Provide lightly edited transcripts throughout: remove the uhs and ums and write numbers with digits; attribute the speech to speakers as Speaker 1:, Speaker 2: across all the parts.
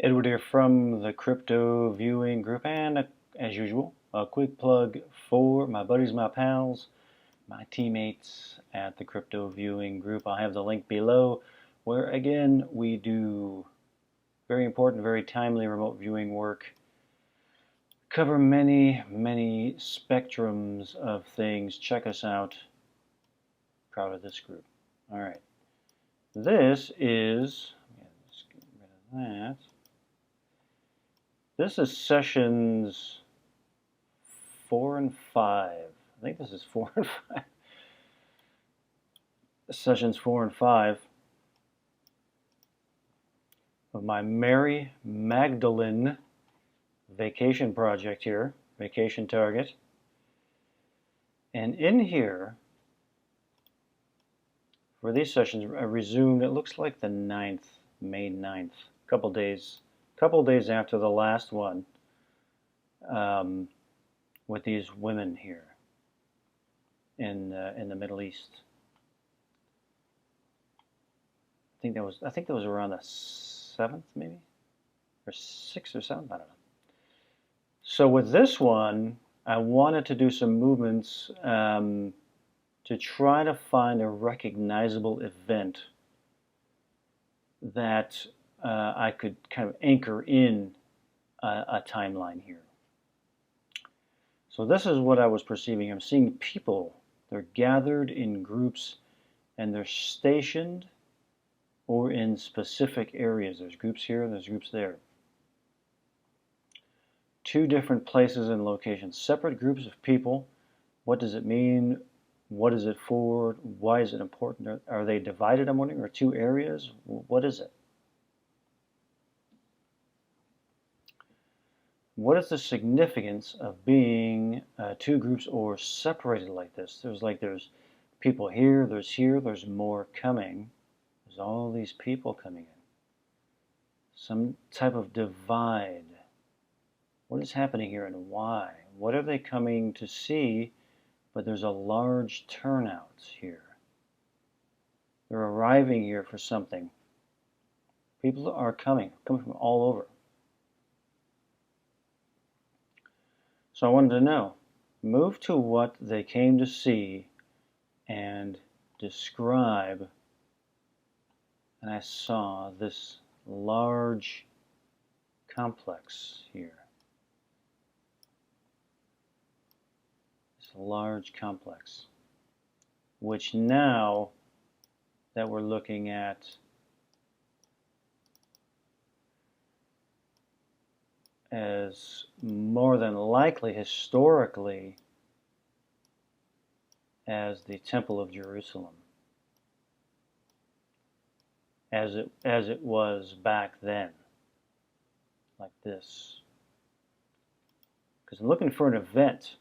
Speaker 1: Edward here from the crypto viewing group, and as usual, a quick plug for my buddies, my pals, my teammates at the crypto viewing group. I'll have the link below, where again we do very important, very timely remote viewing work, cover many spectrums of things. Check us out. Proud of this group. All right, this is, let's get rid of that. This is sessions 4 and 5. I think this is 4 and 5. Sessions 4 and 5 of my Mary Magdalene vacation project here, vacation target. And in here, for these sessions, I resumed, it looks like the 9th, May 9th, a couple days after the last one, with these women here in the Middle East. I think that was around the 7th, maybe, or 6th or 7th. I don't know. So with this one, I wanted to do some movements to try to find a recognizable event that I could kind of anchor in a timeline here. So this is what I was perceiving. I'm seeing people. They're gathered in groups, and they're stationed or in specific areas. There's groups here, there's groups there. Two different places and locations, separate groups of people. What does it mean? What is it for? Why is it important? Are they divided, I'm wondering, or two areas? What is it? What is the significance of being two groups or separated like this? There's people here, there's more coming. There's all these people coming in. Some type of divide. What is happening here and why? What are they coming to see? But there's a large turnout here. They're arriving here for something. People are coming from all over. So I wanted to know, move to what they came to see and describe. And I saw this large complex here. This large complex, which now that we're looking at as more than likely historically as the Temple of Jerusalem, as it was back then, like this. Because I'm looking for an event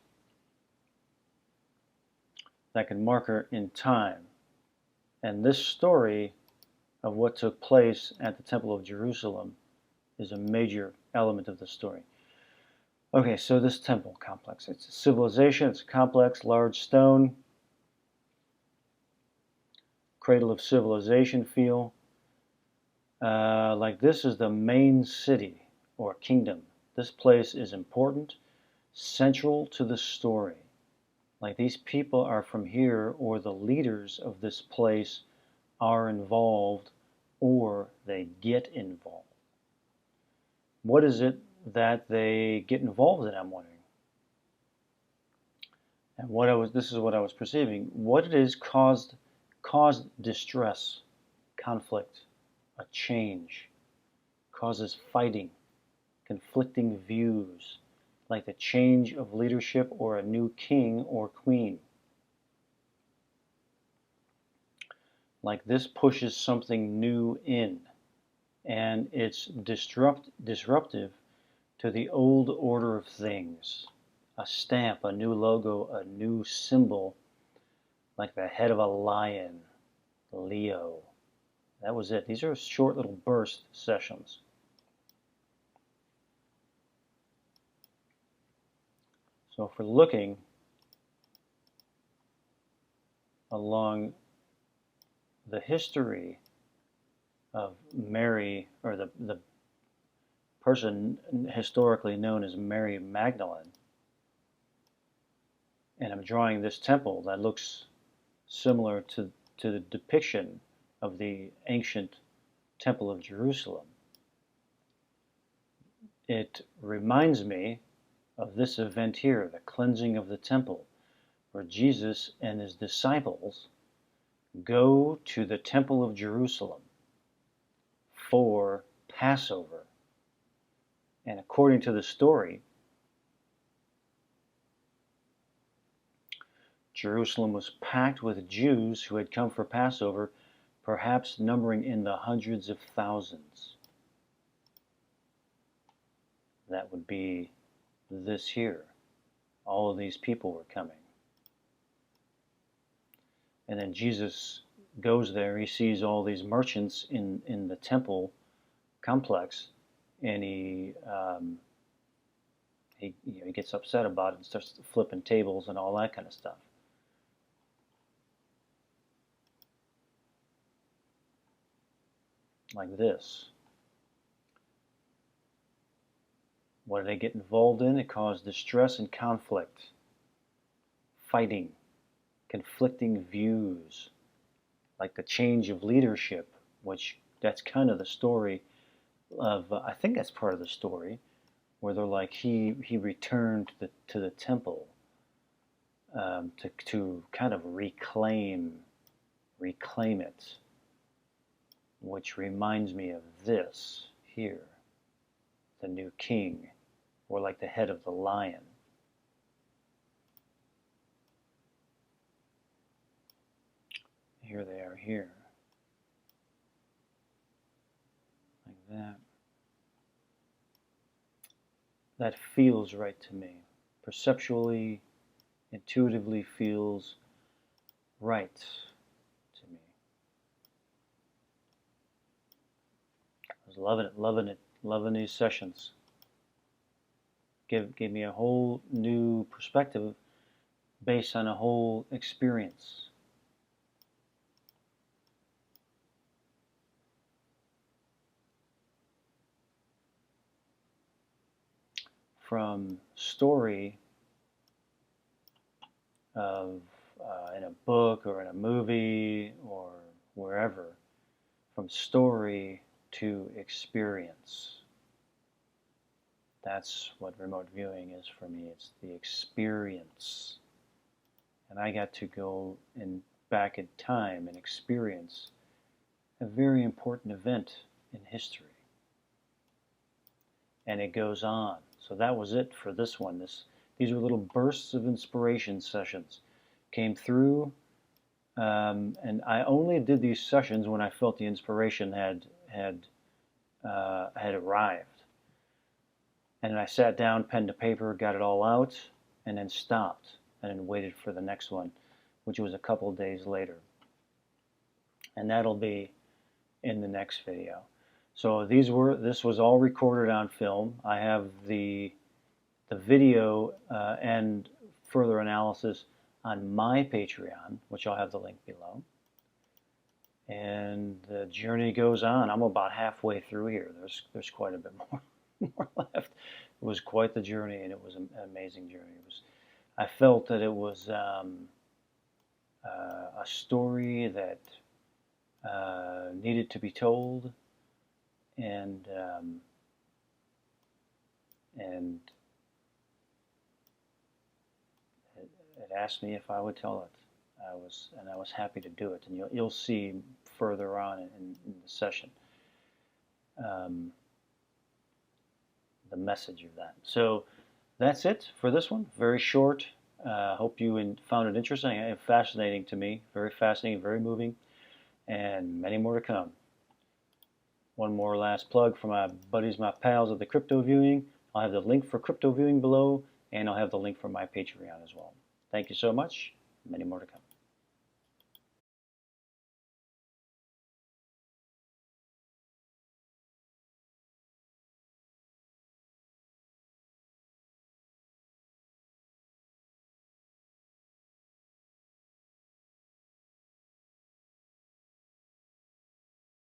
Speaker 1: that can marker in time, and this story of what took place at the Temple of Jerusalem is a major element of the story. Okay, so this temple complex, it's a civilization, it's a complex, large stone, cradle of civilization feel. Like this is the main city or kingdom. This place is important, central to the story. Like these people are from here, or the leaders of this place are involved, or they get involved. What is it that they get involved in, I'm wondering? And this is what I was perceiving. What it is caused distress, conflict, a change, causes fighting, conflicting views, like the change of leadership or a new king or queen. Like this pushes something new in, and it's disruptive to the old order of things. A stamp, a new logo, a new symbol, like the head of a lion, Leo. That was it. These are short little burst sessions. So if we're looking along the history of Mary, or the person historically known as Mary Magdalene. And I'm drawing this temple that looks similar to the depiction of the ancient Temple of Jerusalem. It reminds me of this event here, the cleansing of the temple, where Jesus and his disciples go to the Temple of Jerusalem for Passover. And according to the story, Jerusalem was packed with Jews who had come for Passover, perhaps numbering in the hundreds of thousands. That would be this here. All of these people were coming. And then Jesus goes there, he sees all these merchants in the temple complex, and he gets upset about it and starts flipping tables and all that kind of stuff. Like this. What did they get involved in? It caused distress and conflict, fighting, conflicting views, like the change of leadership, which that's kind of the story of, I think that's part of the story, where they're like, he returned to the temple to kind of reclaim it, which reminds me of this here, the new king, or like the head of the lion. Here they are here. Like that. That feels right to me. Perceptually, intuitively feels right to me. I was loving these sessions. Gave me a whole new perspective based on a whole experience. From story of in a book or in a movie or wherever, from story to experience. That's what remote viewing is for me. It's the experience. And I got to go back in time and experience a very important event in history. And it goes on. So that was it for this one. These were little bursts of inspiration sessions. Came through, and I only did these sessions when I felt the inspiration had arrived. And then I sat down, pen to paper, got it all out, and then stopped, and then waited for the next one, which was a couple days later. And that'll be in the next video. So this was all recorded on film. I have the video and further analysis on my Patreon, which I'll have the link below. And the journey goes on. I'm about halfway through here. There's quite a bit more left. It was quite the journey, and it was an amazing journey. I felt that it was a story that needed to be told, and it asked me if I would tell it. I was happy to do it, and you'll see further on in the session the message of that. So that's it for this one. Very short. Hope you found it interesting and fascinating to me. Very fascinating, very moving, and many more to come. One more last plug for my buddies, my pals at the Crypto Viewing. I'll have the link for Crypto Viewing below, and I'll have the link for my Patreon as well. Thank you so much. Many more to come.